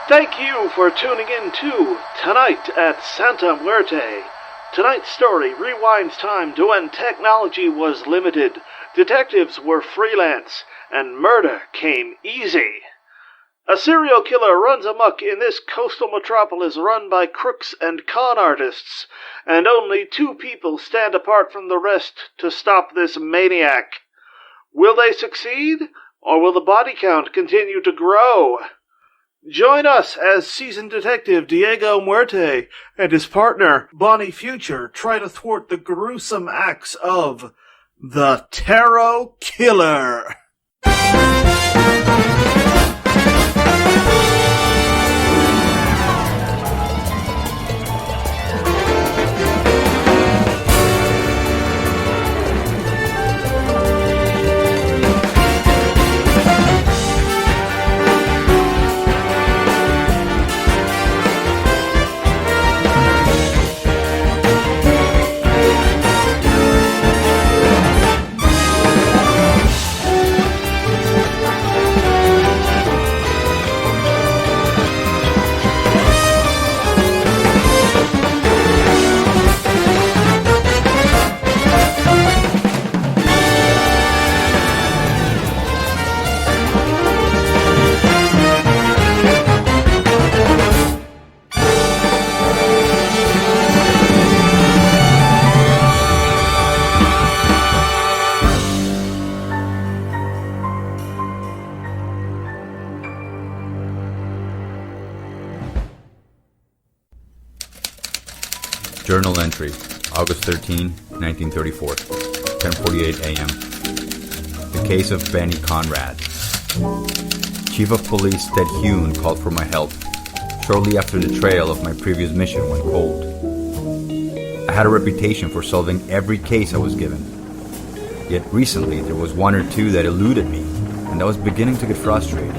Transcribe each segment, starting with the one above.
Thank you for tuning in to Tonight at Santa Muerte. Tonight's story rewinds time to when technology was limited, detectives were freelance, and murder came easy. A serial killer runs amok in this coastal metropolis run by crooks and con artists, and only two people stand apart from the rest to stop this maniac. Will they succeed, or will the body count continue to grow? Join us as seasoned detective Diego Muerte and his partner, Bonnie Future, try to thwart the gruesome acts of the Tarot Killer. Journal entry, August 13, 1934, 10:48 a.m. The case of Benny Conrad. Chief of Police Ted Hune called for my help shortly after the trail of my previous mission went cold. I had a reputation for solving every case I was given. Yet recently there was one or two that eluded me, and I was beginning to get frustrated.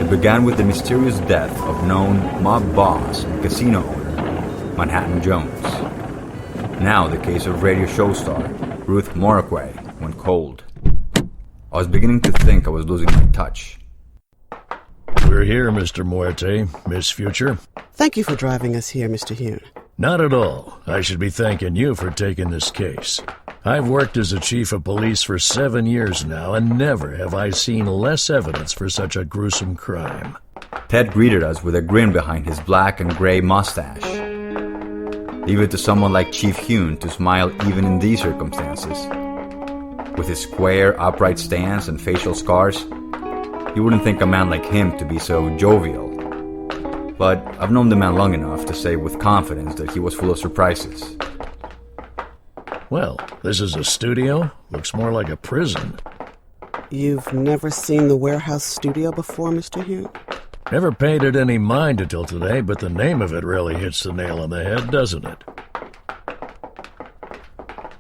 It began with the mysterious death of known mob boss and casino owner Manhattan Jones. Now the case of radio show star Ruth Moraquay went cold. I was beginning to think I was losing my touch. We're here, Mr. Muerte, Miss Future. Thank you for driving us here, Mr. Hune. Not at all. I should be thanking you for taking this case. I've worked as a chief of police for 7 years now, and never have I seen less evidence for such a gruesome crime. Ted greeted us with a grin behind his black and gray mustache. Leave it to someone like Chief Hune to smile even in these circumstances. With his square, upright stance and facial scars, you wouldn't think a man like him to be so jovial. But I've known the man long enough to say with confidence that he was full of surprises. Well, this is a studio. Looks more like a prison. You've never seen the warehouse studio before, Mr. Hune? Never paid it any mind until today, but the name of it really hits the nail on the head, doesn't it?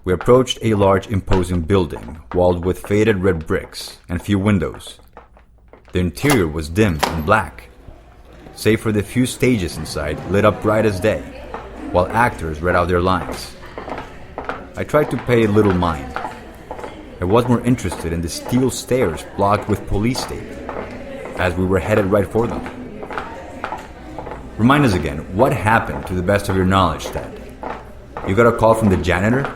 We approached a large, imposing building, walled with faded red bricks and few windows. The interior was dim and black, save for the few stages inside lit up bright as day, while actors read out their lines. I tried to pay little mind. I was more interested in the steel stairs blocked with police tape, as we were headed right for them. Remind us again, what happened to the best of your knowledge, Ted? You got a call from the janitor?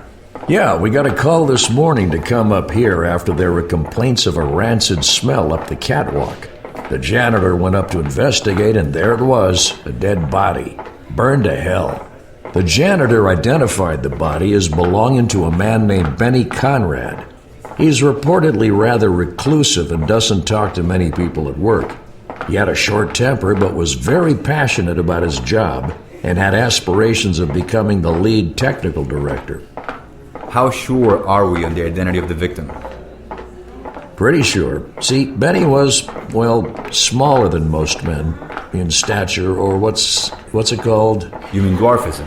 Yeah, we got a call this morning to come up here after there were complaints of a rancid smell up the catwalk. The janitor went up to investigate, and there it was, a dead body, burned to hell. The janitor identified the body as belonging to a man named Benny Conrad. He's reportedly rather reclusive and doesn't talk to many people at work. He had a short temper but was very passionate about his job and had aspirations of becoming the lead technical director. How sure are we on the identity of the victim? Pretty sure. See, Benny was, well, smaller than most men in stature, or what's it called? You mean dwarfism?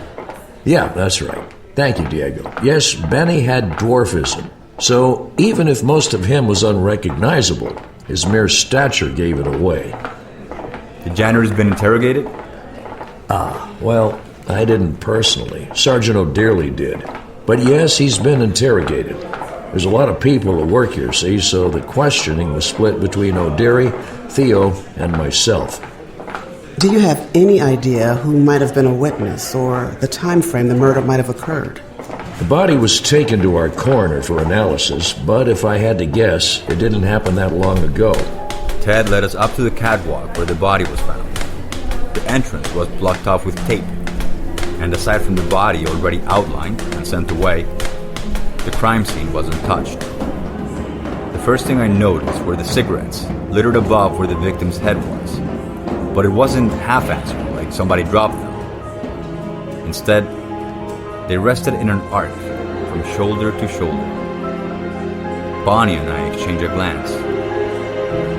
Yeah, that's right. Thank you, Diego. Yes, Benny had dwarfism. So, even if most of him was unrecognizable, his mere stature gave it away. The janitor's been interrogated? Well, I didn't personally. Sergeant O'Dearly did. But yes, he's been interrogated. There's a lot of people who work here, see, so the questioning was split between O'Deary, Theo, and myself. Do you have any idea who might have been a witness or the time frame the murder might have occurred? The body was taken to our coroner for analysis, but if I had to guess, it didn't happen that long ago. Ted led us up to the catwalk where the body was found. The entrance was blocked off with tape, and aside from the body already outlined and sent away, the crime scene wasn't touched. The first thing I noticed were the cigarettes littered above where the victim's head was, but it wasn't haphazard like somebody dropped them. Instead, they rested in an arc from shoulder to shoulder. Bonnie and I exchanged a glance.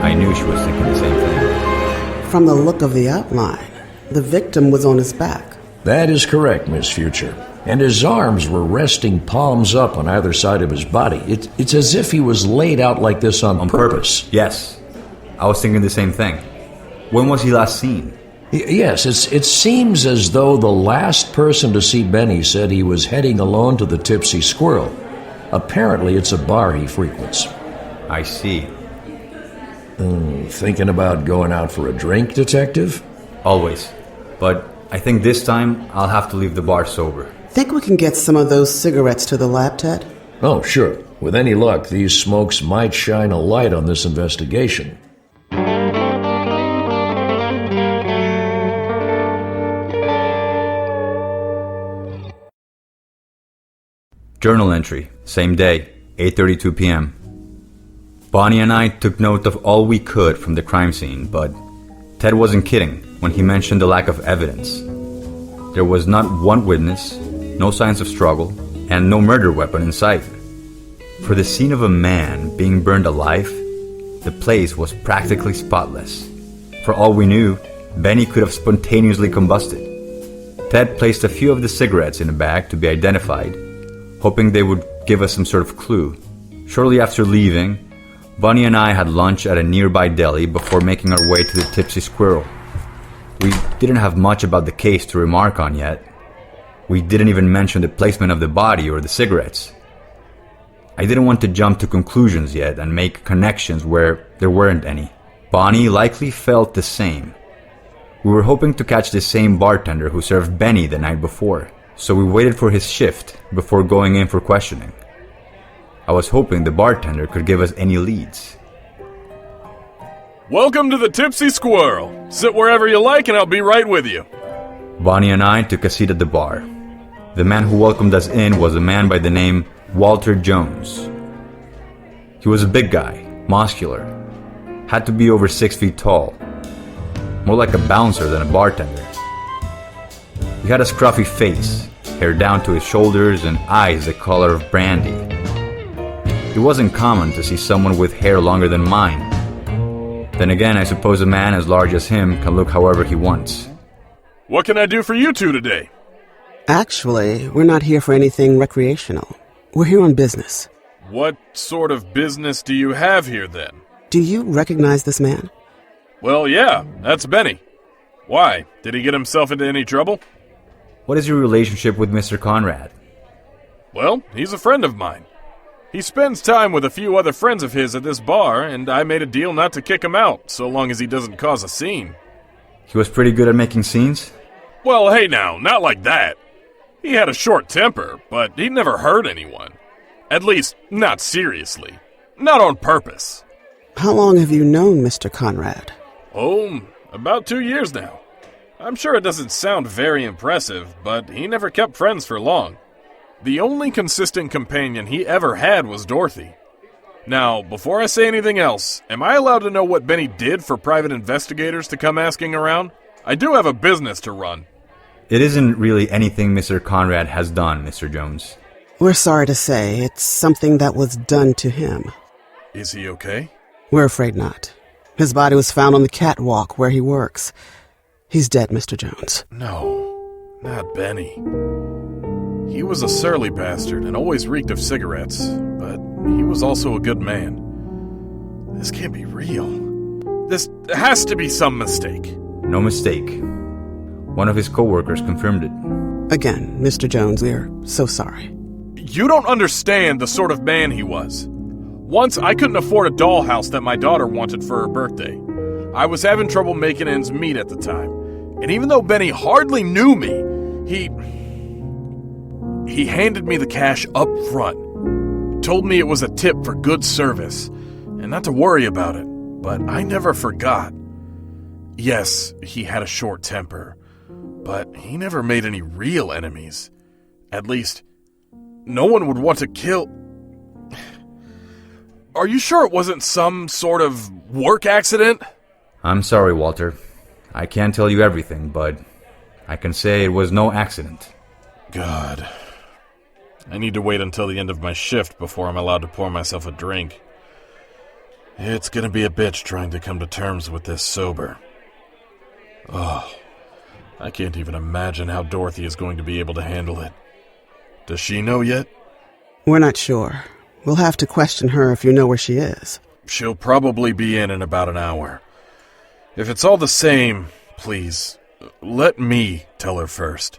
I knew she was thinking the same thing. From the look of the outline, the victim was on his back. That is correct, Miss Future. And his arms were resting palms up on either side of his body. It's as if he was laid out like this on purpose. Yes, I was thinking the same thing. When was he last seen? Yes, it seems as though the last person to see Benny said he was heading alone to the Tipsy Squirrel. Apparently, it's a bar he frequents. I see. Thinking about going out for a drink, Detective? Always. But I think this time I'll have to leave the bar sober. Think we can get some of those cigarettes to the lab, Ted? Oh, sure. With any luck, these smokes might shine a light on this investigation. Journal entry, same day, 8:32 p.m. Bonnie and I took note of all we could from the crime scene, but Ted wasn't kidding when he mentioned the lack of evidence. There was not one witness, no signs of struggle, and no murder weapon in sight. For the scene of a man being burned alive, the place was practically spotless. For all we knew, Benny could have spontaneously combusted. Ted placed a few of the cigarettes in a bag to be identified, hoping they would give us some sort of clue. Shortly after leaving, Bonnie and I had lunch at a nearby deli before making our way to the Tipsy Squirrel. We didn't have much about the case to remark on yet. We didn't even mention the placement of the body or the cigarettes. I didn't want to jump to conclusions yet and make connections where there weren't any. Bonnie likely felt the same. We were hoping to catch the same bartender who served Benny the night before, so we waited for his shift before going in for questioning. I was hoping the bartender could give us any leads. Welcome to the Tipsy Squirrel. Sit wherever you like and I'll be right with you. Bonnie and I took a seat at the bar. The man who welcomed us in was a man by the name Walter Jones. He was a big guy, muscular, had to be over 6 feet tall, more like a bouncer than a bartender. He had a scruffy face, hair down to his shoulders and eyes the color of brandy. It wasn't common to see someone with hair longer than mine. Then again, I suppose a man as large as him can look however he wants. What can I do for you two today? Actually, we're not here for anything recreational. We're here on business. What sort of business do you have here then? Do you recognize this man? Well, yeah, that's Benny. Why? Did he get himself into any trouble? What is your relationship with Mr. Conrad? Well, he's a friend of mine. He spends time with a few other friends of his at this bar, and I made a deal not to kick him out, so long as he doesn't cause a scene. He was pretty good at making scenes? Well, hey now, not like that. He had a short temper, but he never hurt anyone. At least, not seriously. Not on purpose. How long have you known Mr. Conrad? Oh, about 2 years now. I'm sure it doesn't sound very impressive, but he never kept friends for long. The only consistent companion he ever had was Dorothy. Now, before I say anything else, am I allowed to know what Benny did for private investigators to come asking around? I do have a business to run. It isn't really anything Mr. Conrad has done, Mr. Jones. We're sorry to say it's something that was done to him. Is he okay? We're afraid not. His body was found on the catwalk where he works. He's dead, Mr. Jones. No, not Benny. He was a surly bastard and always reeked of cigarettes, but he was also a good man. This can't be real. This has to be some mistake. No mistake. One of his co-workers confirmed it. Again, Mr. Jones, we're so sorry. You don't understand the sort of man he was. Once I couldn't afford a dollhouse that my daughter wanted for her birthday. I was having trouble making ends meet at the time, And even though Benny hardly knew me, he handed me the cash up front. Told me it was a tip for good service, and not to worry about it, but I never forgot. Yes, he had a short temper, but he never made any real enemies. At least, no one would want to kill... Are you sure it wasn't some sort of work accident? I'm sorry, Walter. I can't tell you everything, but I can say it was no accident. God. I need to wait until the end of my shift before I'm allowed to pour myself a drink. It's gonna be a bitch trying to come to terms with this sober. Oh, I can't even imagine how Dorothy is going to be able to handle it. Does she know yet? We're not sure. We'll have to question her if you know where she is. She'll probably be in about an hour. If it's all the same, please, let me tell her first.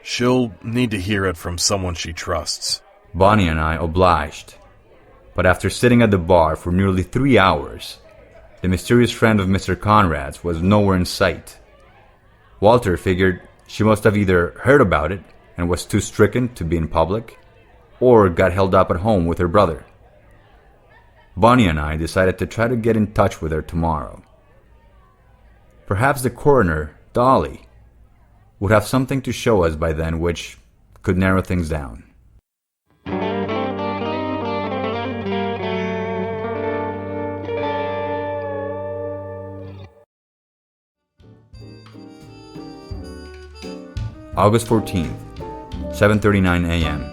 She'll need to hear it from someone she trusts. Bonnie and I obliged. But after sitting at the bar for nearly 3 hours, the mysterious friend of Mr. Conrad's was nowhere in sight. Walter figured she must have either heard about it and was too stricken to be in public, or got held up at home with her brother. Bonnie and I decided to try to get in touch with her tomorrow. Perhaps the coroner, Dolly, would have something to show us by then which could narrow things down. August 14th, 7:39 a.m.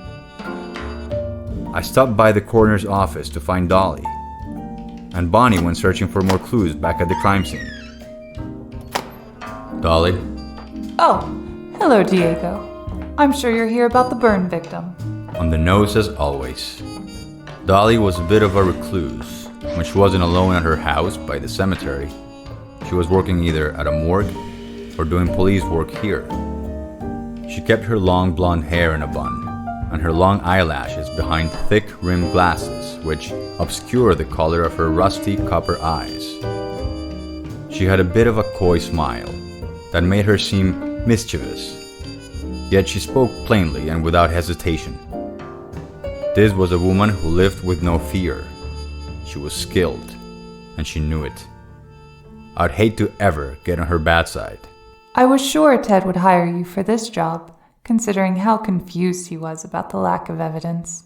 I stopped by the coroner's office to find Dolly, and Bonnie went searching for more clues back at the crime scene. Dolly? Oh, hello, Diego. I'm sure you're here about the burn victim. On the nose as always. Dolly was a bit of a recluse. When she wasn't alone at her house by the cemetery, she was working either at a morgue or doing police work here. She kept her long blonde hair in a bun, and her long eyelashes behind thick-rimmed glasses which obscure the color of her rusty copper eyes. She had a bit of a coy smile that made her seem mischievous, yet she spoke plainly and without hesitation. This was a woman who lived with no fear. She was skilled, and she knew it. I'd hate to ever get on her bad side. I was sure Ted would hire you for this job, considering how confused he was about the lack of evidence.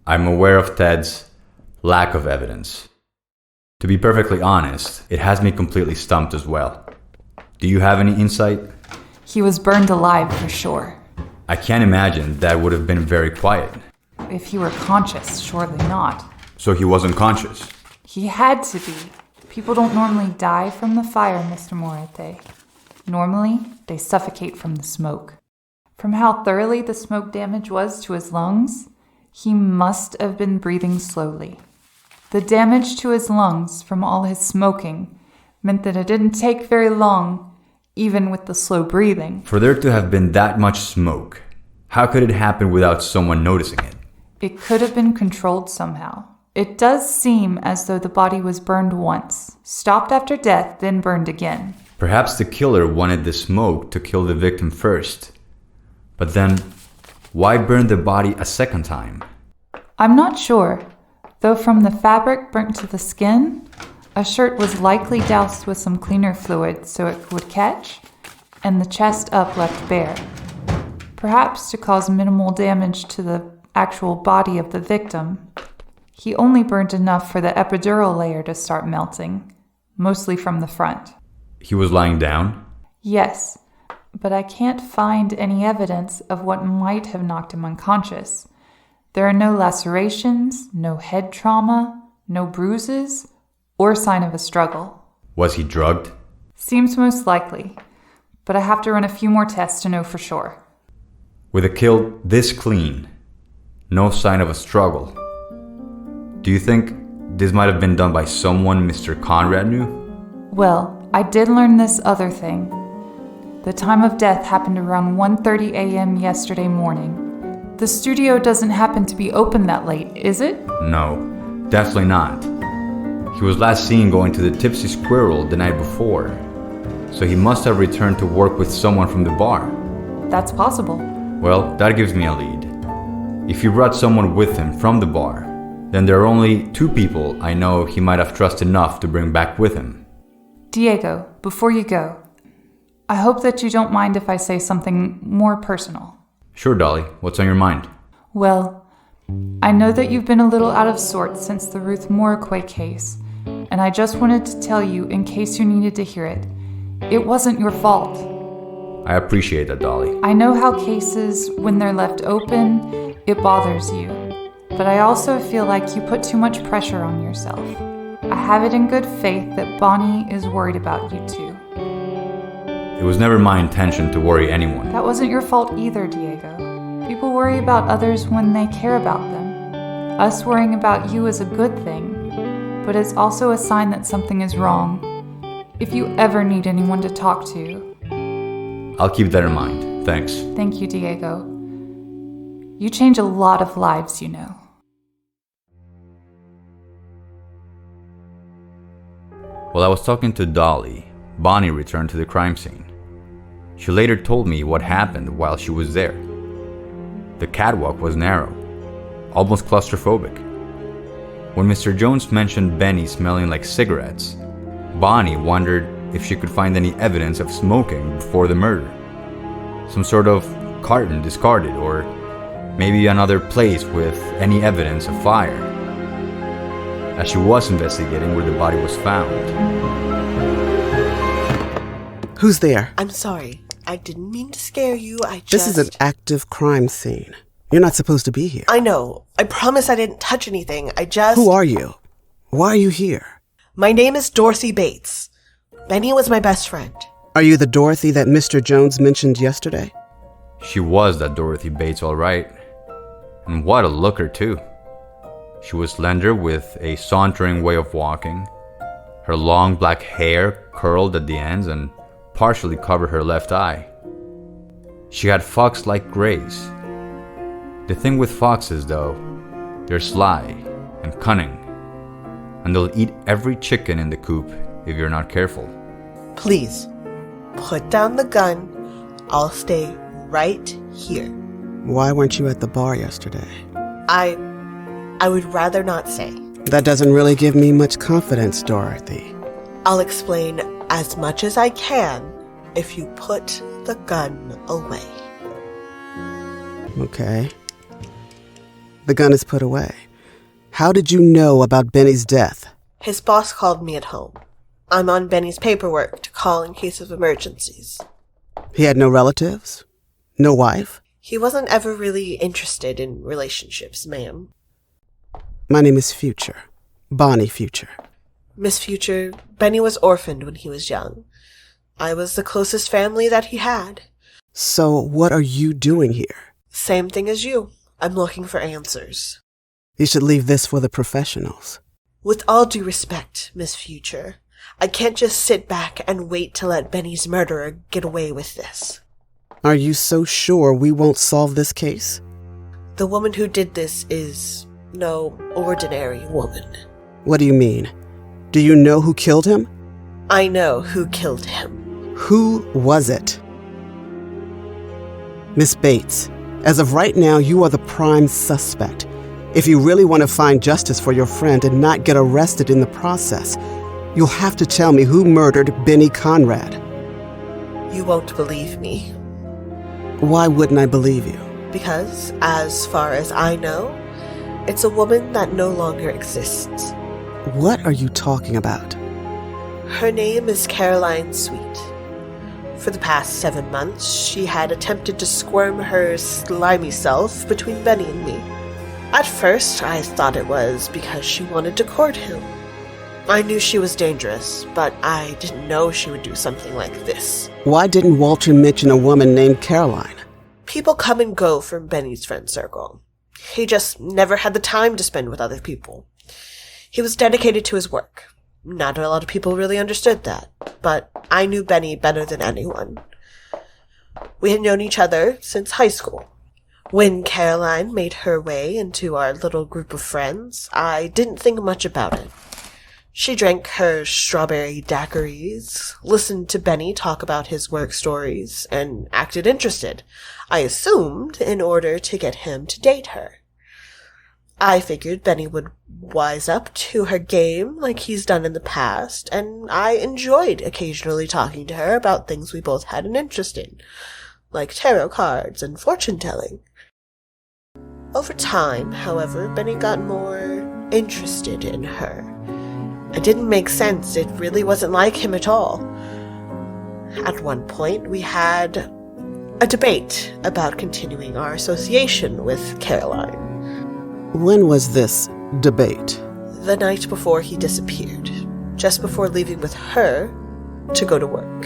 I'm aware of Ted's lack of evidence. To be perfectly honest, it has me completely stumped as well. Do you have any insight? He was burned alive for sure. I can't imagine that would have been very quiet. If he were conscious, surely not. So he wasn't conscious? He had to be. People don't normally die from the fire, Mr. Muerte. Normally, they suffocate from the smoke. From how thoroughly the smoke damage was to his lungs, he must have been breathing slowly. The damage to his lungs from all his smoking meant that it didn't take very long, even with the slow breathing. For there to have been that much smoke, how could it happen without someone noticing it? It could have been controlled somehow. It does seem as though the body was burned once, stopped after death, then burned again. Perhaps the killer wanted the smoke to kill the victim first. But then, why burn the body a second time? I'm not sure, though from the fabric burnt to the skin, a shirt was likely doused with some cleaner fluid so it would catch, and the chest up left bare. Perhaps to cause minimal damage to the actual body of the victim. He only burned enough for the epidural layer to start melting, mostly from the front. He was lying down? Yes, but I can't find any evidence of what might have knocked him unconscious. There are no lacerations, no head trauma, no bruises, or sign of a struggle. Was he drugged? Seems most likely, but I have to run a few more tests to know for sure. With a kill this clean, no sign of a struggle. Do you think this might have been done by someone Mr. Conrad knew? Well, I did learn this other thing. The time of death happened around 1:30 a.m. yesterday morning. The studio doesn't happen to be open that late, is it? No, definitely not. He was last seen going to the Tipsy Squirrel the night before, So he must have returned to work with someone from the bar. That's possible. Well, that gives me a lead. If he brought someone with him from the bar, then there are only 2 people I know he might have trusted enough to bring back with him. Diego, before you go, I hope that you don't mind if I say something more personal. Sure, Dolly. What's on your mind? Well, I know that you've been a little out of sorts since the Ruth Morquay case, and I just wanted to tell you, in case you needed to hear it, it wasn't your fault. I appreciate that, Dolly. I know how cases, when they're left open, it bothers you. But I also feel like you put too much pressure on yourself. I have it in good faith that Bonnie is worried about you too. It was never my intention to worry anyone. That wasn't your fault either, Diego. People worry about others when they care about them. Us worrying about you is a good thing, but it's also a sign that something is wrong. If you ever need anyone to talk to. I'll keep that in mind. Thanks. Thank you, Diego. You change a lot of lives, you know. While I was talking to Dolly, Bonnie returned to the crime scene. She later told me what happened while she was there. The catwalk was narrow, almost claustrophobic. When Mr. Jones mentioned Benny smelling like cigarettes, Bonnie wondered if she could find any evidence of smoking before the murder. Some sort of carton discarded, or maybe another place with any evidence of fire. As she was investigating where the body was found. Who's there? I'm sorry. I didn't mean to scare you. This is an active crime scene. You're not supposed to be here. I know. I promise I didn't touch anything. Who are you? Why are you here? My name is Dorothy Bates. Benny was my best friend. Are you the Dorothy that Mr. Jones mentioned yesterday? She was that Dorothy Bates, all right. And what a looker, too. She was slender with a sauntering way of walking. Her long black hair curled at the ends and partially covered her left eye. She had fox-like grays. The thing with foxes, though, they're sly and cunning, and they'll eat every chicken in the coop if you're not careful. Please, put down the gun. I'll stay right here. Why weren't you at the bar yesterday? I would rather not say. That doesn't really give me much confidence, Dorothy. I'll explain as much as I can if you put the gun away. Okay. The gun is put away. How did you know about Benny's death? His boss called me at home. I'm on Benny's paperwork to call in case of emergencies. He had no relatives? No wife? He wasn't ever really interested in relationships, ma'am. My name is Future. Bonnie Future. Miss Future, Benny was orphaned when he was young. I was the closest family that he had. So what are you doing here? Same thing as you. I'm looking for answers. You should leave this for the professionals. With all due respect, Miss Future, I can't just sit back and wait to let Benny's murderer get away with this. Are you so sure we won't solve this case? The woman who did this is no ordinary woman. What do you mean? Do you know who killed him? I know who killed him. Who was it? Miss Bates, as of right now, you are the prime suspect. If you really want to find justice for your friend and not get arrested in the process, you'll have to tell me who murdered Benny Conrad. You won't believe me. Why wouldn't I believe you? Because, as far as I know, it's a woman that no longer exists. What are you talking about? Her name is Caroline Sweet. For the past 7 months, she had attempted to squirm her slimy self between Benny and me. At first, I thought it was because she wanted to court him. I knew she was dangerous, but I didn't know she would do something like this. Why didn't Walter mention a woman named Caroline? People come and go from Benny's friend circle. He just never had the time to spend with other people. He was dedicated to his work. Not a lot of people really understood that, but I knew Benny better than anyone. We had known each other since high school. When Caroline made her way into our little group of friends, I didn't think much about it. She drank her strawberry daiquiris, listened to Benny talk about his work stories, and acted interested, I assumed in order to get him to date her. I figured Benny would wise up to her game like he's done in the past, and I enjoyed occasionally talking to her about things we both had an interest in, like tarot cards and fortune-telling. Over time, however, Benny got more interested in her. It didn't make sense. It really wasn't like him at all. At one point, we had a debate about continuing our association with Caroline. When was this debate? The night before he disappeared, just before leaving with her to go to work.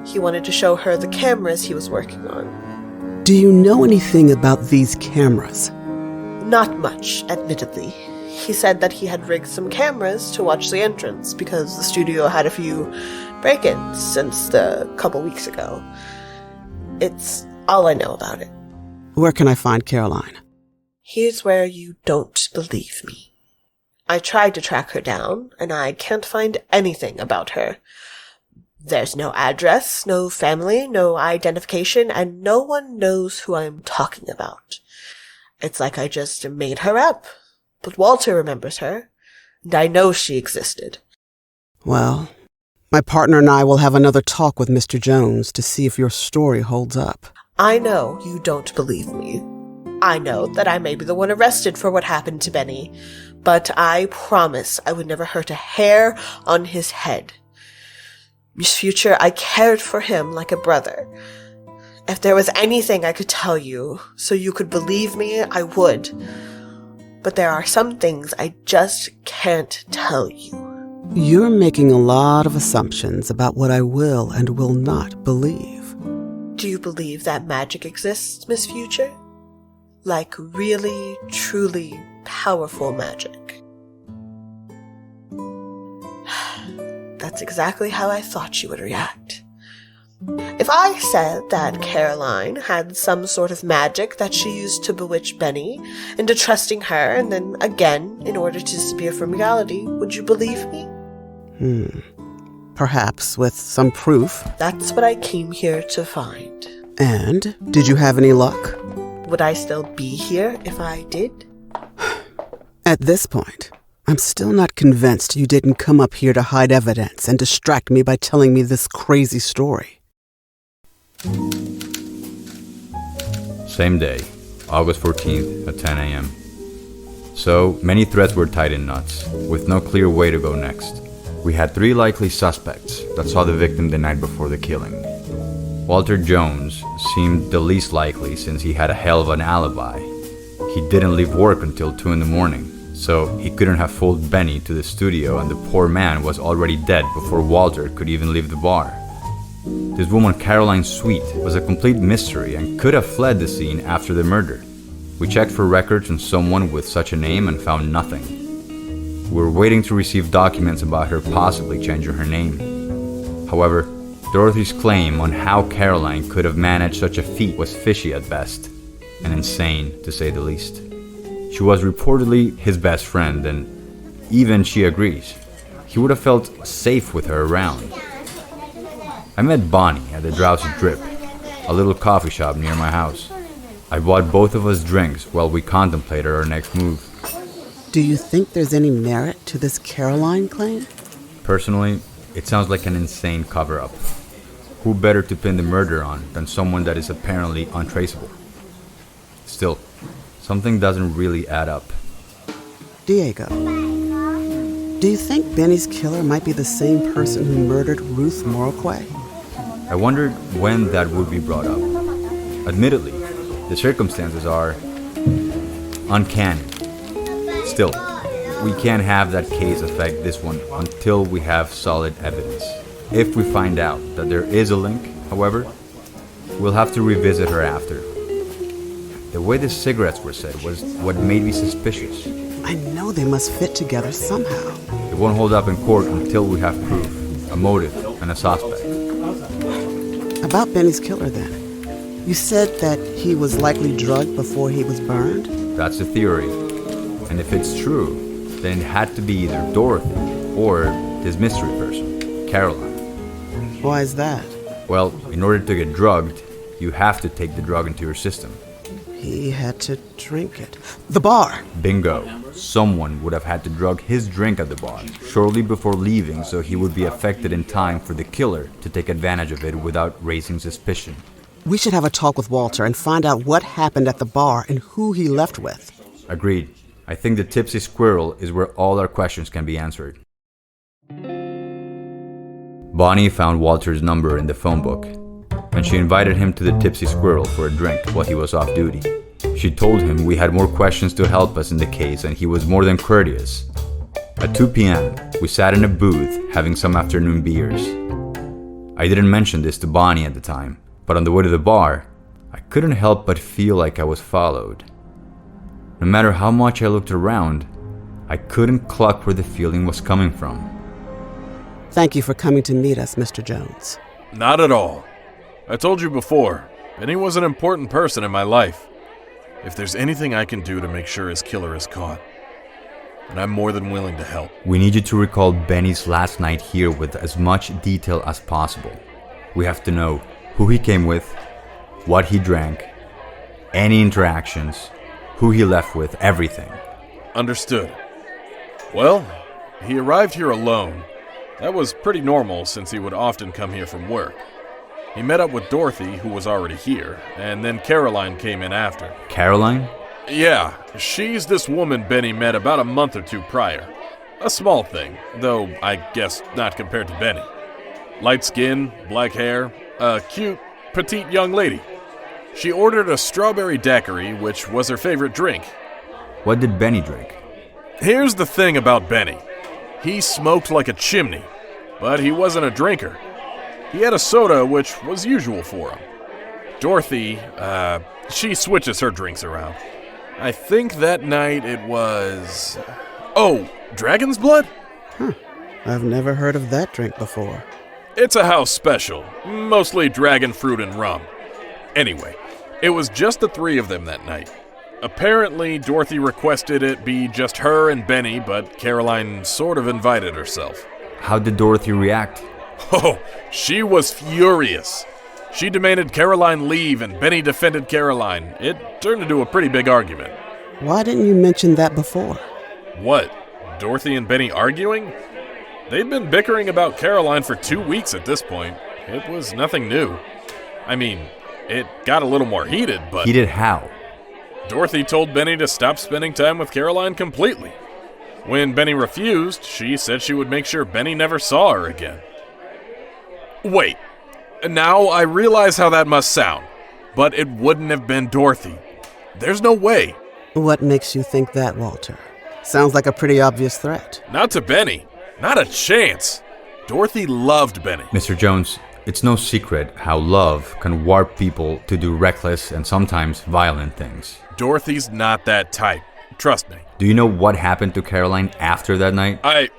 He wanted to show her the cameras he was working on. Do you know anything about these cameras? Not much, admittedly. He said that he had rigged some cameras to watch the entrance because the studio had a few break-ins since the couple weeks ago. It's all I know about it. Where can I find Caroline? Here's where you don't believe me. I tried to track her down, and I can't find anything about her. There's no address, no family, no identification, and no one knows who I'm talking about. It's like I just made her up. But Walter remembers her, and I know she existed. Well, my partner and I will have another talk with Mr. Jones to see if your story holds up. I know you don't believe me. I know that I may be the one arrested for what happened to Benny, but I promise I would never hurt a hair on his head. Miss Future, I cared for him like a brother. If there was anything I could tell you so you could believe me, I would. But there are some things I just can't tell you. You're making a lot of assumptions about what I will and will not believe. Do you believe that magic exists, Miss Future? Like really, truly powerful magic? That's exactly how I thought you would react. If I said that Caroline had some sort of magic that she used to bewitch Benny into trusting her and then again in order to disappear from reality, would you believe me? Perhaps with some proof. That's what I came here to find. And did you have any luck? Would I still be here if I did? At this point, I'm still not convinced you didn't come up here to hide evidence and distract me by telling me this crazy story. Same day, August 14th at 10 a.m. So, many threads were tied in knots, with no clear way to go next. We had 3 likely suspects that saw the victim the night before the killing. Walter Jones seemed the least likely since he had a hell of an alibi. He didn't leave work until 2 in the morning, so he couldn't have fooled Benny to the studio, and the poor man was already dead before Walter could even leave the bar. This woman, Caroline Sweet, was a complete mystery and could have fled the scene after the murder. We checked for records on someone with such a name and found nothing. We were waiting to receive documents about her possibly changing her name. However, Dorothy's claim on how Caroline could have managed such a feat was fishy at best, and insane to say the least. She was reportedly his best friend, and even she agrees. He would have felt safe with her around. I met Bonnie at the Drowsy Drip, a little coffee shop near my house. I bought both of us drinks while we contemplated our next move. Do you think there's any merit to this Caroline claim? Personally, it sounds like an insane cover-up. Who better to pin the murder on than someone that is apparently untraceable? Still, something doesn't really add up. Diego, do you think Benny's killer might be the same person who murdered Ruth Morquay? I wondered when that would be brought up. Admittedly, the circumstances are uncanny. Still, we can't have that case affect this one until we have solid evidence. If we find out that there is a link, however, we'll have to revisit her after. The way the cigarettes were set was what made me suspicious. I know they must fit together somehow. It won't hold up in court until we have proof, a motive, and a suspect. About Benny's killer, then. You said that he was likely drugged before he was burned? That's the theory. And if it's true, then it had to be either Dorothy or this mystery person, Caroline. Why is that? Well, in order to get drugged, you have to take the drug into your system. He had to drink it. The bar! Bingo. Someone would have had to drug his drink at the bar shortly before leaving so he would be affected in time for the killer to take advantage of it without raising suspicion. We should have a talk with Walter and find out what happened at the bar and who he left with. Agreed. I think the Tipsy Squirrel is where all our questions can be answered. Bonnie found Walter's number in the phone book, and she invited him to the Tipsy Squirrel for a drink while he was off duty. She told him we had more questions to help us in the case, and he was more than courteous. At 2 p.m., we sat in a booth having some afternoon beers. I didn't mention this to Bonnie at the time, but on the way to the bar, I couldn't help but feel like I was followed. No matter how much I looked around, I couldn't cluck where the feeling was coming from. Thank you for coming to meet us, Mr. Jones. Not at all. I told you before, Benny was an important person in my life. If there's anything I can do to make sure his killer is caught, then I'm more than willing to help. We need you to recall Benny's last night here with as much detail as possible. We have to know who he came with, what he drank, any interactions, who he left with, everything. Understood. Well, he arrived here alone. That was pretty normal since he would often come here from work. He met up with Dorothy, who was already here, and then Caroline came in after. Caroline? Yeah, she's this woman Benny met about a month or two prior. A small thing, though I guess not compared to Benny. Light skin, black hair, a cute, petite young lady. She ordered a strawberry daiquiri, which was her favorite drink. What did Benny drink? Here's the thing about Benny. He smoked like a chimney, but he wasn't a drinker. He had a soda, which was usual for him. Dorothy, she switches her drinks around. I think that night it was... Oh, dragon's blood? I've never heard of that drink before. It's a house special, mostly dragon fruit and rum. Anyway, it was just the three of them that night. Apparently, Dorothy requested it be just her and Benny, but Caroline sort of invited herself. How did Dorothy react? Oh, she was furious. She demanded Caroline leave and Benny defended Caroline. It turned into a pretty big argument. Why didn't you mention that before? What? Dorothy and Benny arguing? They'd been bickering about Caroline for 2 weeks at this point. It was nothing new. I mean, it got a little more heated, but... Heated how? Dorothy told Benny to stop spending time with Caroline completely. When Benny refused, she said she would make sure Benny never saw her again. Wait, now I realize how that must sound, but it wouldn't have been Dorothy. There's no way. What makes you think that, Walter? Sounds like a pretty obvious threat. Not to Benny. Not a chance. Dorothy loved Benny. Mr. Jones, it's no secret how love can warp people to do reckless and sometimes violent things. Dorothy's not that type. Trust me. Do you know what happened to Caroline after that night?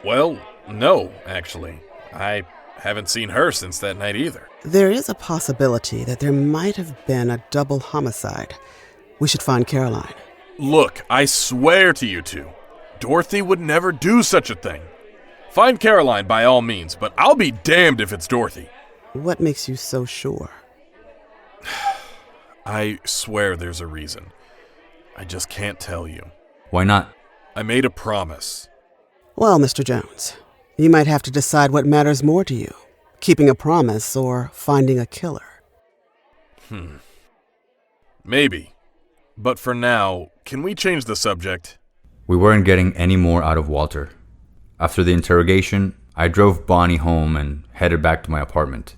Well, no, actually. I haven't seen her since that night either. There is a possibility that there might have been a double homicide. We should find Caroline. Look, I swear to you two, Dorothy would never do such a thing. Find Caroline by all means, but I'll be damned if it's Dorothy. What makes you so sure? I swear there's a reason. I just can't tell you. Why not? I made a promise. Well, Mr. Jones, you might have to decide what matters more to you, keeping a promise or finding a killer. Maybe. But for now, can we change the subject? We weren't getting any more out of Walter. After the interrogation, I drove Bonnie home and headed back to my apartment.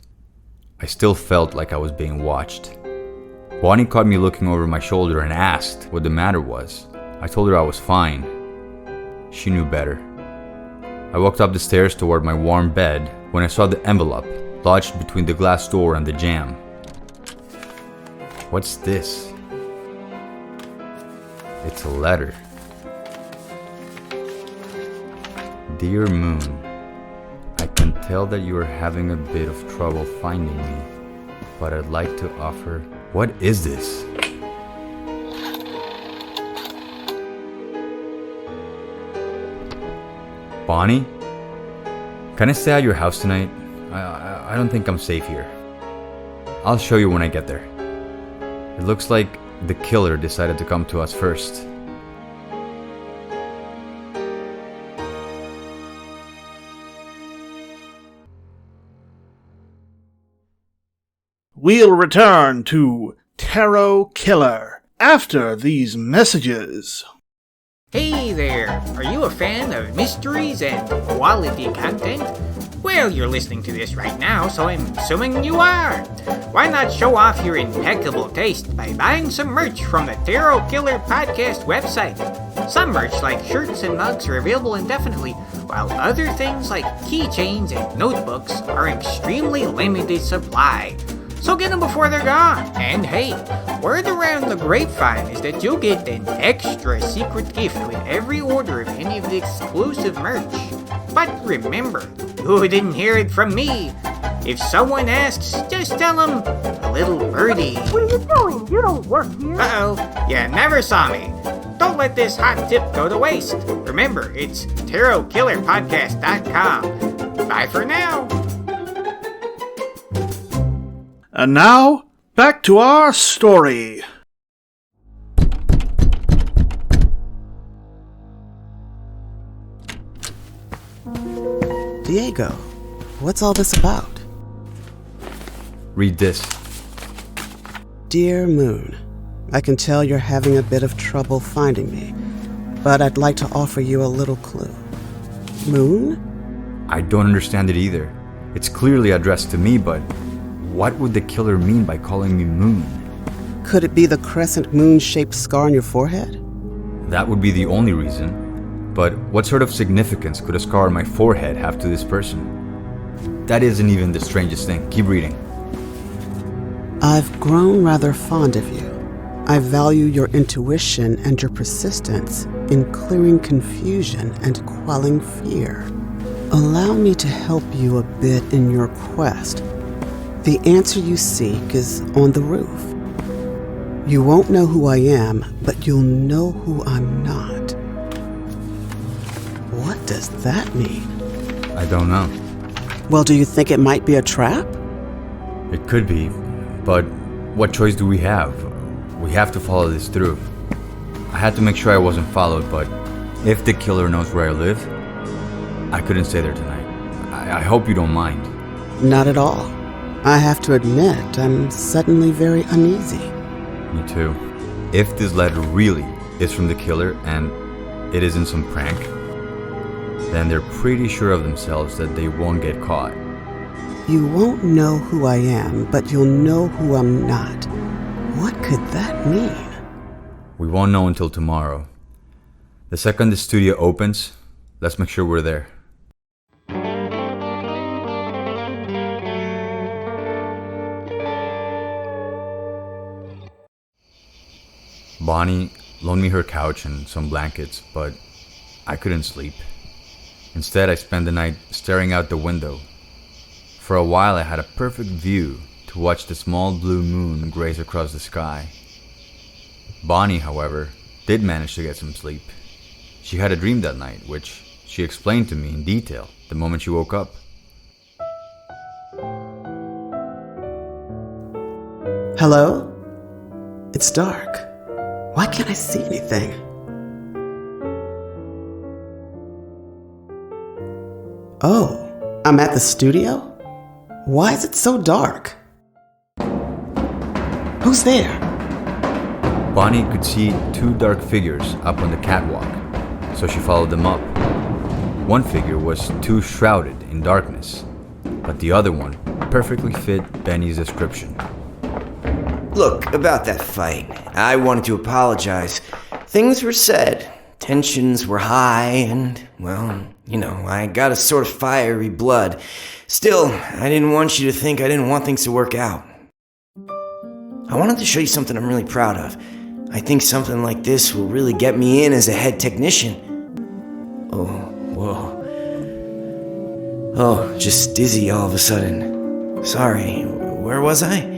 I still felt like I was being watched. Bonnie caught me looking over my shoulder and asked what the matter was. I told her I was fine. She knew better. I walked up the stairs toward my warm bed when I saw the envelope lodged between the glass door and the jamb. What's this? It's a letter. Dear Moon, I can tell that you are having a bit of trouble finding me, but I'd like to offer... What is this? Bonnie? Can I stay at your house tonight? I don't think I'm safe here. I'll show you when I get there. It looks like the killer decided to come to us first. We'll return to Tarot Killer after these messages. Hey there! Are you a fan of mysteries and quality content? Well, you're listening to this right now, so I'm assuming you are. Why not show off your impeccable taste by buying some merch from the Tarot Killer podcast website? Some merch like shirts and mugs are available indefinitely, while other things like keychains and notebooks are extremely limited supply. So get them before they're gone. And hey, word around the grapevine is that you'll get an extra secret gift with every order of any of the exclusive merch. But remember, you didn't hear it from me. If someone asks, just tell them, a little birdie. What are you doing? You don't work here. Uh-oh, you never saw me. Don't let this hot tip go to waste. Remember, it's TarotKillerPodcast.com. Bye for now. And now, back to our story. Diego, what's all this about? Read this. Dear Moon, I can tell you're having a bit of trouble finding me, but I'd like to offer you a little clue. Moon? I don't understand it either. It's clearly addressed to me, but what would the killer mean by calling me Moon? Could it be the crescent moon-shaped scar on your forehead? That would be the only reason. But what sort of significance could a scar on my forehead have to this person? That isn't even the strangest thing. Keep reading. I've grown rather fond of you. I value your intuition and your persistence in clearing confusion and quelling fear. Allow me to help you a bit in your quest. The answer you seek is on the roof. You won't know who I am, but you'll know who I'm not. What does that mean? I don't know. Well, do you think it might be a trap? It could be, but what choice do we have? We have to follow this through. I had to make sure I wasn't followed, but if the killer knows where I live, I couldn't stay there tonight. I hope you don't mind. Not at all. I have to admit, I'm suddenly very uneasy. Me too. If this letter really is from the killer and it isn't some prank, then they're pretty sure of themselves that they won't get caught. You won't know who I am, but you'll know who I'm not. What could that mean? We won't know until tomorrow. The second the studio opens, let's make sure we're there. Bonnie loaned me her couch and some blankets, but I couldn't sleep. Instead, I spent the night staring out the window. For a while, I had a perfect view to watch the small blue moon graze across the sky. Bonnie, however, did manage to get some sleep. She had a dream that night, which she explained to me in detail the moment she woke up. Hello? It's dark. Why can't I see anything? Oh, I'm at the studio? Why is it so dark? Who's there? Bonnie could see two dark figures up on the catwalk, so she followed them up. One figure was too shrouded in darkness, but the other one perfectly fit Benny's description. Look, about that fight, I wanted to apologize. Things were said, tensions were high, and, well, I got a sort of fiery blood. Still, I didn't want you to think I didn't want things to work out. I wanted to show you something I'm really proud of. I think something like this will really get me in as a head technician. Oh, whoa. Oh, just dizzy all of a sudden. Sorry, where was I?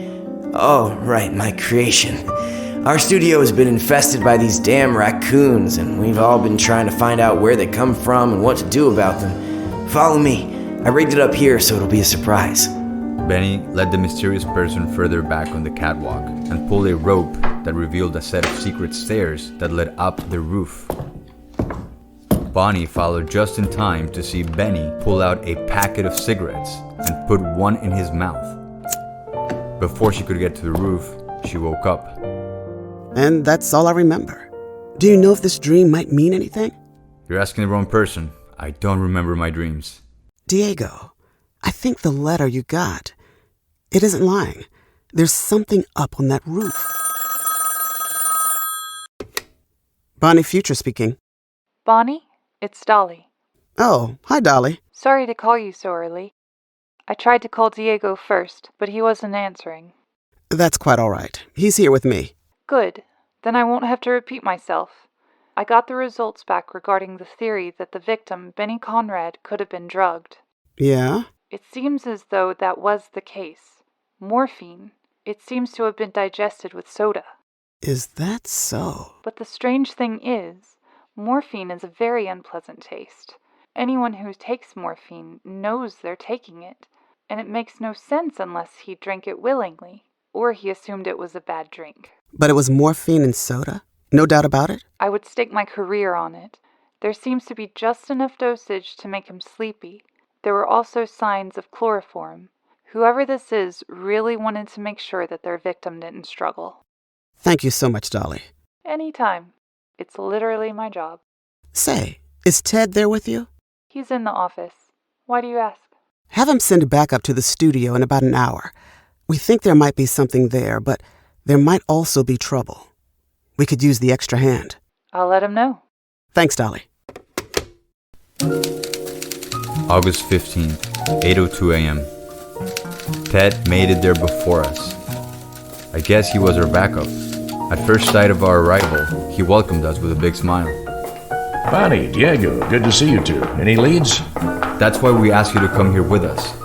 Oh, right, my creation. Our studio has been infested by these damn raccoons, and we've all been trying to find out where they come from and what to do about them. Follow me. I rigged it up here so it'll be a surprise. Benny led the mysterious person further back on the catwalk and pulled a rope that revealed a set of secret stairs that led up the roof. Bonnie followed just in time to see Benny pull out a packet of cigarettes and put one in his mouth. Before she could get to the roof, she woke up. And that's all I remember. Do you know if this dream might mean anything? You're asking the wrong person. I don't remember my dreams. Diego, I think the letter you got, it isn't lying. There's something up on that roof. Bonnie Future speaking. Bonnie, it's Dolly. Oh, hi, Dolly. Sorry to call you so early. I tried to call Diego first, but he wasn't answering. That's quite all right. He's here with me. Good. Then I won't have to repeat myself. I got the results back regarding the theory that the victim, Benny Conrad, could have been drugged. Yeah? It seems as though that was the case. Morphine. It seems to have been digested with soda. Is that so? But the strange thing is, morphine is a very unpleasant taste. Anyone who takes morphine knows they're taking it, and it makes no sense unless he drank it willingly, or he assumed it was a bad drink. But it was morphine and soda? No doubt about it? I would stake my career on it. There seems to be just enough dosage to make him sleepy. There were also signs of chloroform. Whoever this is really wanted to make sure that their victim didn't struggle. Thank you so much, Dolly. Anytime. It's literally my job. Say, is Ted there with you? He's in the office. Why do you ask? Have him send back up to the studio in about an hour. We think there might be something there, but there might also be trouble. We could use the extra hand. I'll let him know. Thanks, Dolly. August 15th, 8:02 a.m. Ted made it there before us. I guess he was our backup. At first sight of our arrival, he welcomed us with a big smile. Bonnie, Diego, good to see you two. Any leads? That's why we asked you to come here with us.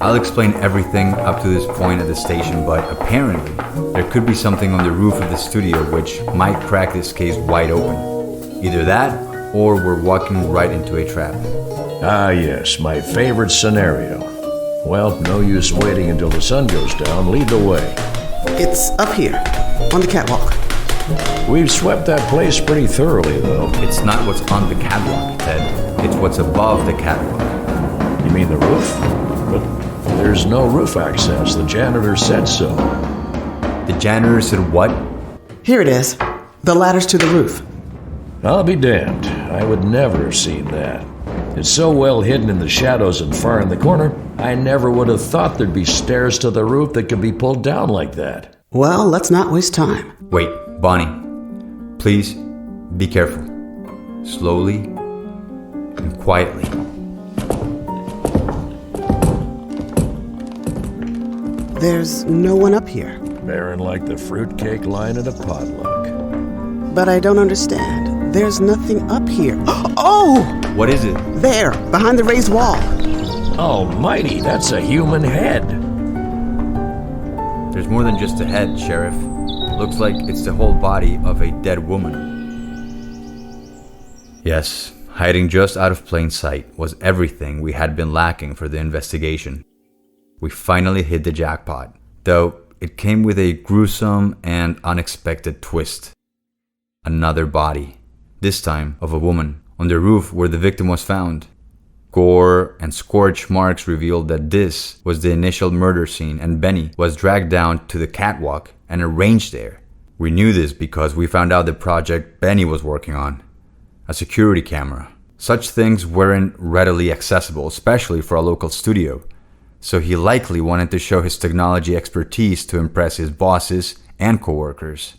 I'll explain everything up to this point at the station, but apparently there could be something on the roof of the studio which might crack this case wide open. Either that, or we're walking right into a trap. Ah, yes, my favorite scenario. Well, no use waiting until the sun goes down. Lead the way. It's up here, on the catwalk. We've swept that place pretty thoroughly, though. It's not what's on the catwalk, Ted. It's what's above the catwalk. You mean the roof? But there's no roof access. The janitor said so. The janitor said what? Here it is. The ladders to the roof. I'll be damned. I would never have seen that. It's so well hidden in the shadows and far in the corner, I never would have thought there'd be stairs to the roof that could be pulled down like that. Well, let's not waste time. Wait, Bonnie. Please, be careful. Slowly and quietly. There's no one up here. Barren like the fruitcake line at a potluck. But I don't understand. There's nothing up here. Oh! What is it? There, behind the raised wall. Almighty, that's a human head. There's more than just a head, Sheriff. Looks like it's the whole body of a dead woman. Yes, hiding just out of plain sight was everything we had been lacking for the investigation. We finally hit the jackpot, though it came with a gruesome and unexpected twist. Another body, this time of a woman, on the roof where the victim was found. Gore and scorch marks revealed that this was the initial murder scene, and Benny was dragged down to the catwalk and arranged there. We knew this because we found out the project Benny was working on, a security camera. Such things weren't readily accessible, especially for a local studio, so he likely wanted to show his technology expertise to impress his bosses and coworkers.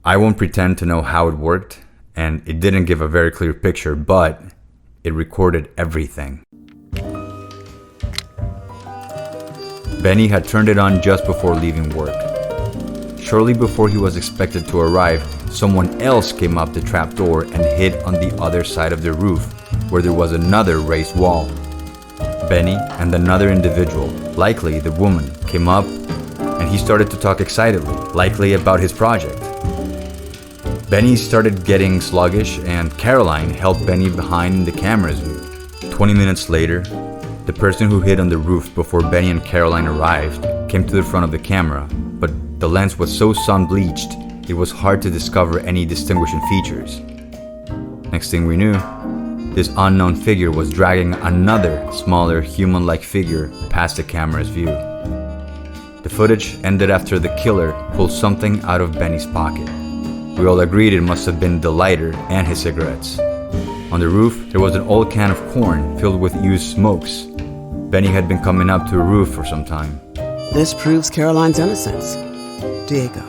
I won't pretend to know how it worked, and it didn't give a very clear picture, but it recorded everything. Benny had turned it on just before leaving work. Shortly before he was expected to arrive, someone else came up the trapdoor and hid on the other side of the roof, where there was another raised wall. Benny and another individual, likely the woman, came up and he started to talk excitedly, likely about his project. Benny started getting sluggish, and Caroline helped Benny behind the camera's view. 20 minutes later, the person who hid on the roof before Benny and Caroline arrived came to the front of the camera, but the lens was so sun-bleached, it was hard to discover any distinguishing features. Next thing we knew, this unknown figure was dragging another, smaller, human-like figure past the camera's view. The footage ended after the killer pulled something out of Benny's pocket. We all agreed it must have been the lighter and his cigarettes. On the roof, there was an old can of corn filled with used smokes. Benny had been coming up to a roof for some time. This proves Caroline's innocence. Diego,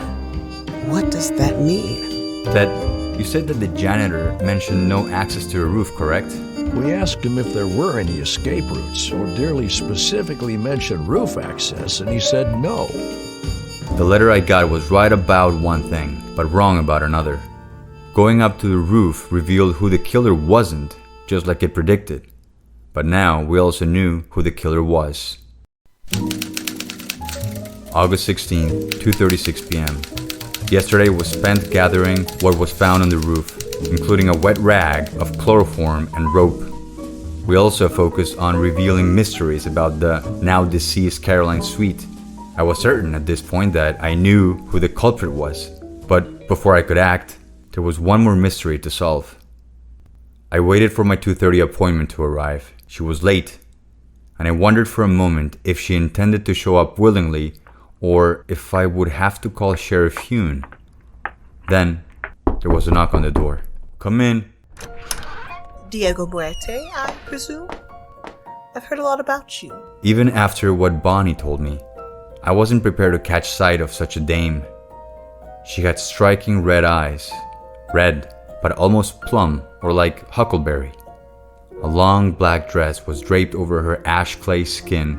what does that mean? That you said that the janitor mentioned no access to a roof, correct? We asked him if there were any escape routes, or Dearly specifically mentioned roof access, and he said no. The letter I got was right about one thing, but wrong about another. Going up to the roof revealed who the killer wasn't, just like it predicted. But now we also knew who the killer was. August 16, 2:36 p.m. Yesterday was spent gathering what was found on the roof, including a wet rag of chloroform and rope. We also focused on revealing mysteries about the now deceased Caroline Sweet. I was certain at this point that I knew who the culprit was, but before I could act, there was one more mystery to solve. I waited for my 2:30 appointment to arrive. She was late, and I wondered for a moment if she intended to show up willingly or if I would have to call Sheriff Hune. Then, there was a knock on the door. Come in. Diego Muerte, I presume? I've heard a lot about you. Even after what Bonnie told me, I wasn't prepared to catch sight of such a dame. She had striking red eyes, red, but almost plum or like huckleberry. A long black dress was draped over her ash clay skin,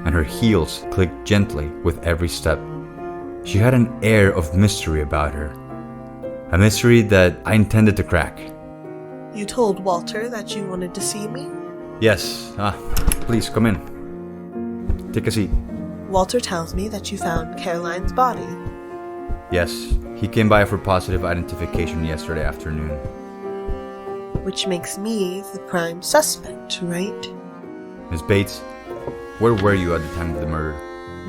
and her heels clicked gently with every step. She had an air of mystery about her, a mystery that I intended to crack. You told Walter that you wanted to see me? Yes, please come in. Take a seat. Walter tells me that you found Caroline's body. Yes, he came by for positive identification yesterday afternoon. Which makes me the prime suspect, right? Ms. Bates, where were you at the time of the murder?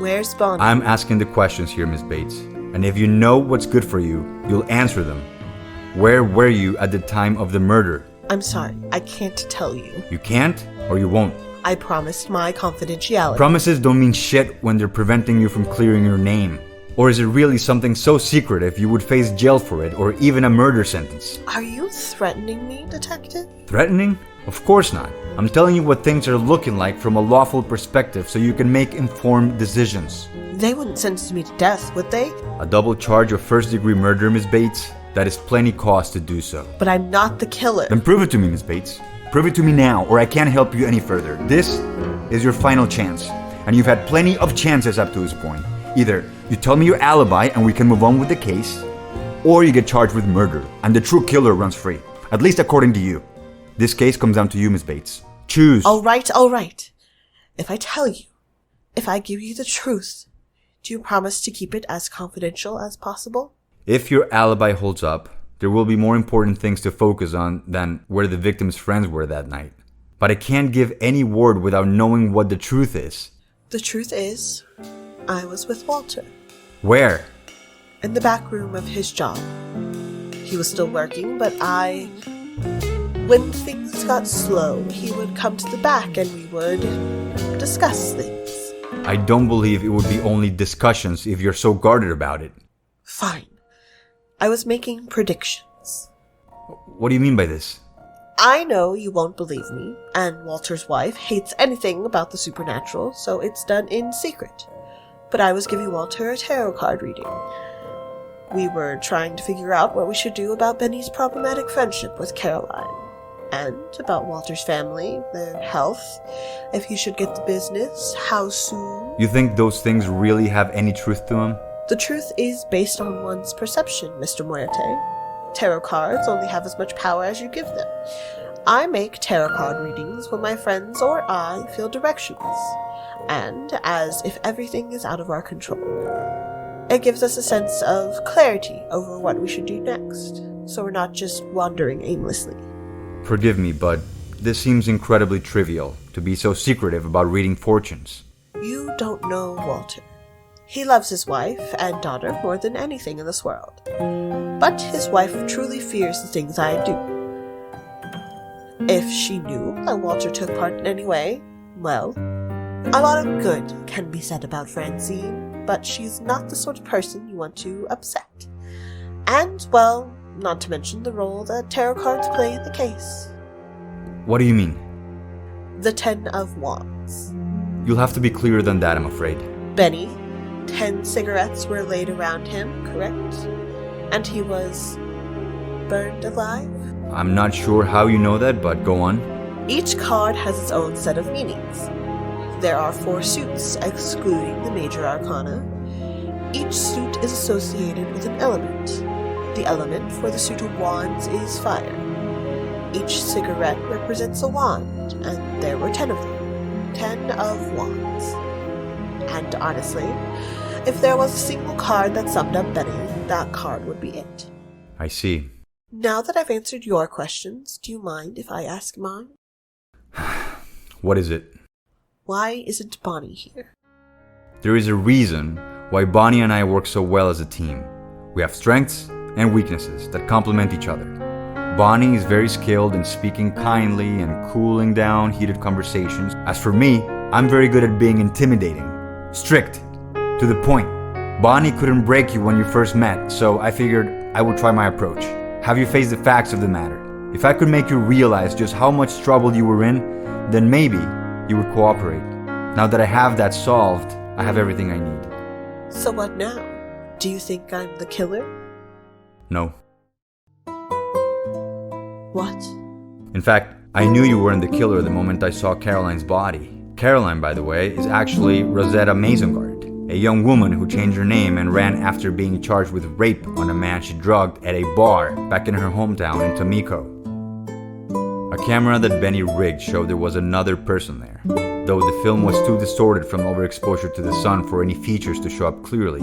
Where's Bonnie? I'm asking the questions here, Ms. Bates. And if you know what's good for you, you'll answer them. Where were you at the time of the murder? I'm sorry, I can't tell you. You can't, or you won't? I promised my confidentiality. Promises don't mean shit when they're preventing you from clearing your name. Or is it really something so secretive you would face jail for it, or even a murder sentence? Are you threatening me, detective? Threatening? Of course not. I'm telling you what things are looking like from a lawful perspective so you can make informed decisions. They wouldn't sentence me to death, would they? A double charge of first-degree murder, Ms. Bates? That is plenty cause to do so. But I'm not the killer. Then prove it to me, Ms. Bates. Prove it to me now, or I can't help you any further. This is your final chance, and you've had plenty of chances up to this point. Either you tell me your alibi and we can move on with the case, or you get charged with murder, and the true killer runs free. At least according to you. This case comes down to you, Ms. Bates. Choose. All right. If I tell you, if I give you the truth, do you promise to keep it as confidential as possible? If your alibi holds up, there will be more important things to focus on than where the victim's friends were that night. But I can't give any word without knowing what the truth is. The truth is, I was with Walter. Where? In the back room of his job. He was still working, but when things got slow, he would come to the back and we would discuss things. I don't believe it would be only discussions if you're so guarded about it. Fine. I was making predictions. What do you mean by this? I know you won't believe me, and Walter's wife hates anything about the supernatural, so it's done in secret. But I was giving Walter a tarot card reading. We were trying to figure out what we should do about Benny's problematic friendship with Caroline, and about Walter's family, their health, if he should get the business, how soon. You think those things really have any truth to them? The truth is based on one's perception, Mr. Muerte. Tarot cards only have as much power as you give them. I make tarot card readings when my friends or I feel directions, and as if everything is out of our control. It gives us a sense of clarity over what we should do next. so we're not just wandering aimlessly. Forgive me, but this seems incredibly trivial, to be so secretive about reading fortunes. You don't know Walter. He loves his wife and daughter more than anything in this world. But his wife truly fears the things I do. If she knew that Walter took part in any way, well, a lot of good can be said about Francine, but she's not the sort of person you want to upset. And, well, not to mention the role that tarot cards play in the case. What do you mean? The 10 of Wands. You'll have to be clearer than that, I'm afraid. Benny, 10 cigarettes were laid around him, correct? And he was burned alive? I'm not sure how you know that, but go on. Each card has its own set of meanings. There are 4 suits, excluding the major arcana. Each suit is associated with an element. The element for the suit of wands is fire. Each cigarette represents a wand, and there were 10 of them. 10 of wands. And honestly, if there was a single card that summed up Benny, that card would be it. I see. Now that I've answered your questions, do you mind if I ask mine? What is it? Why isn't Bonnie here? There is a reason why Bonnie and I work so well as a team. We have strengths and weaknesses that complement each other. Bonnie is very skilled in speaking kindly and cooling down heated conversations. As for me, I'm very good at being intimidating, strict, to the point. Bonnie couldn't break you when you first met, so I figured I would try my approach. Have you face the facts of the matter. If I could make you realize just how much trouble you were in, then maybe you would cooperate. Now that I have that solved, I have everything I need. So what now? Do you think I'm the killer? No. What? In fact, I knew you weren't the killer the moment I saw Caroline's body. Caroline, by the way, is actually Rosetta Mazengard, a young woman who changed her name and ran after being charged with rape on a man she drugged at a bar back in her hometown in Tomiko. A camera that Benny rigged showed there was another person there, though the film was too distorted from overexposure to the sun for any features to show up clearly.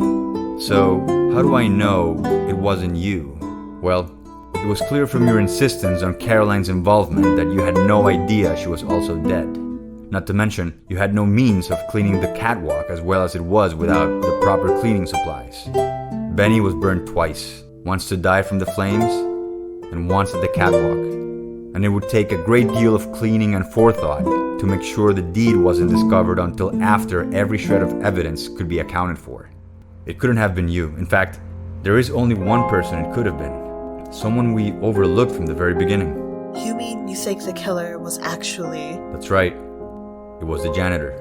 So, how do I know it wasn't you? Well, it was clear from your insistence on Caroline's involvement that you had no idea she was also dead. Not to mention, you had no means of cleaning the catwalk as well as it was without the proper cleaning supplies. Benny was burned twice, once to die from the flames, and once at the catwalk. And it would take a great deal of cleaning and forethought to make sure the deed wasn't discovered until after every shred of evidence could be accounted for. It couldn't have been you. In fact, there is only one person it could have been. Someone we overlooked from the very beginning. You mean you think the killer was actually... That's right. It was the janitor.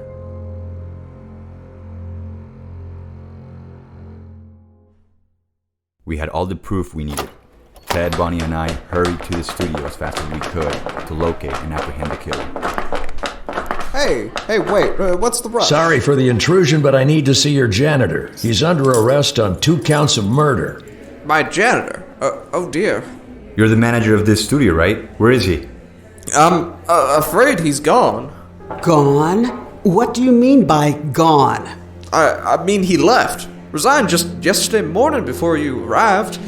We had all the proof we needed. Ted, Bonnie, and I hurried to the studio as fast as we could to locate and apprehend the killer. Hey, wait, what's the rush? Sorry for the intrusion, but I need to see your janitor. He's under arrest on 2 counts of murder. My janitor? Oh dear. You're the manager of this studio, right? Where is he? I'm afraid he's gone. Gone? What do you mean by gone? I mean he left. Resigned just yesterday morning before you arrived.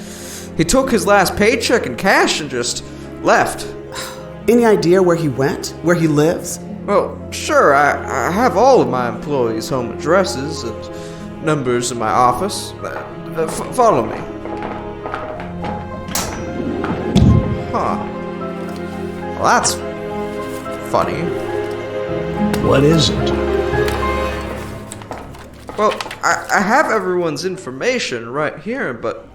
He took his last paycheck in cash and just left. Any idea where he went? Where he lives? Well, sure, I have all of my employees' home addresses and numbers in my office. Follow me. Huh. Well, that's funny. What is it? Well, I have everyone's information right here, but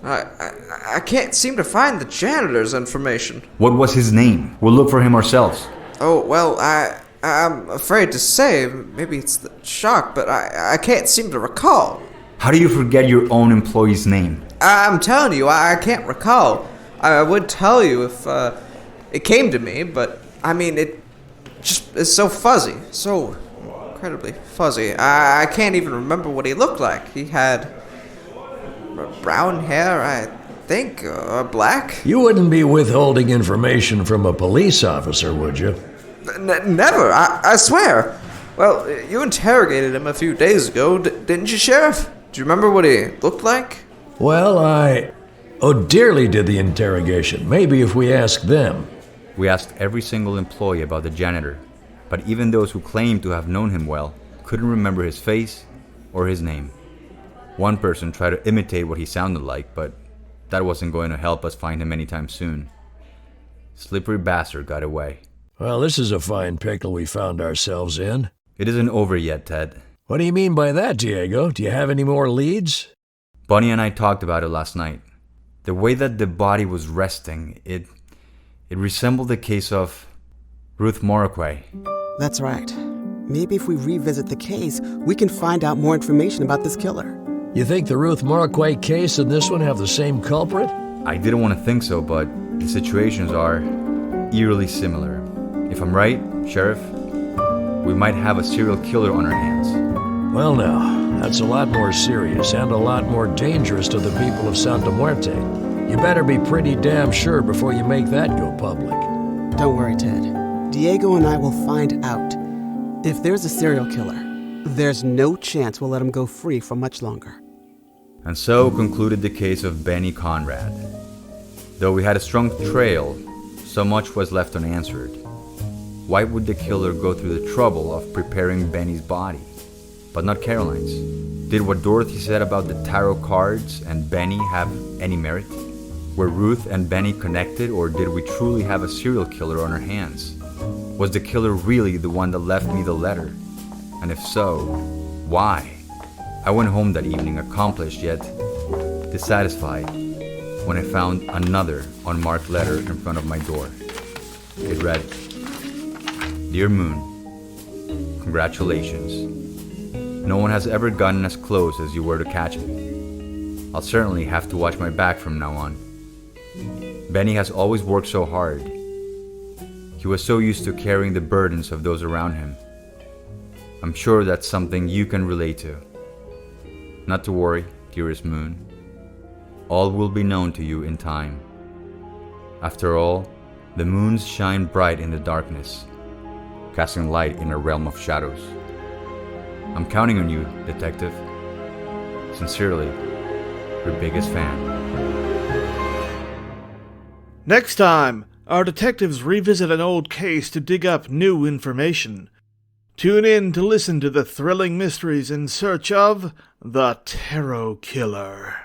I can't seem to find the janitor's information. What was his name? We'll look for him ourselves. Oh, well, I'm afraid to say, maybe it's the shock, but I can't seem to recall. How do you forget your own employee's name? I'm telling you, I can't recall. I would tell you if it came to me, but I mean, it just is so fuzzy, so incredibly fuzzy. I can't even remember what he looked like. He had brown hair, I think, or black. You wouldn't be withholding information from a police officer, would you? Never, I swear. Well, you interrogated him a few days ago, didn't you, Sheriff? Do you remember what he looked like? Well, Oh, Dearly did the interrogation. Maybe if we ask them. We asked every single employee about the janitor, but even those who claimed to have known him well couldn't remember his face or his name. One person tried to imitate what he sounded like, but that wasn't going to help us find him anytime soon. Slippery bastard got away. Well, this is a fine pickle we found ourselves in. It isn't over yet, Ted. What do you mean by that, Diego? Do you have any more leads? Bonnie and I talked about it last night. The way that the body was resting, it resembled the case of Ruth Morquay. That's right. Maybe if we revisit the case, we can find out more information about this killer. You think the Ruth Morquay case and this one have the same culprit? I didn't want to think so, but the situations are eerily similar. If I'm right, Sheriff, we might have a serial killer on our hands. Well now, that's a lot more serious and a lot more dangerous to the people of Santa Muerte. You better be pretty damn sure before you make that go public. Don't worry, Ted. Diego and I will find out. If there's a serial killer, there's no chance we'll let him go free for much longer. And so concluded the case of Benny Conrad. Though we had a strong trail, so much was left unanswered. Why would the killer go through the trouble of preparing Benny's body, but not Caroline's? Did what Dorothy said about the tarot cards and Benny have any merit? Were Ruth and Benny connected, or did we truly have a serial killer on our hands? Was the killer really the one that left me the letter? And if so, why? I went home that evening accomplished yet dissatisfied when I found another unmarked letter in front of my door. It read, "Dear Moon, congratulations. No one has ever gotten as close as you were to catch me. I'll certainly have to watch my back from now on. Benny has always worked so hard. He was so used to carrying the burdens of those around him. I'm sure that's something you can relate to. Not to worry, dearest Moon. All will be known to you in time. After all, the moons shine bright in the darkness, casting light in a realm of shadows. I'm counting on you, Detective. Sincerely, your biggest fan." Next time, our detectives revisit an old case to dig up new information. Tune in to listen to the thrilling mysteries in search of the Tarot Killer.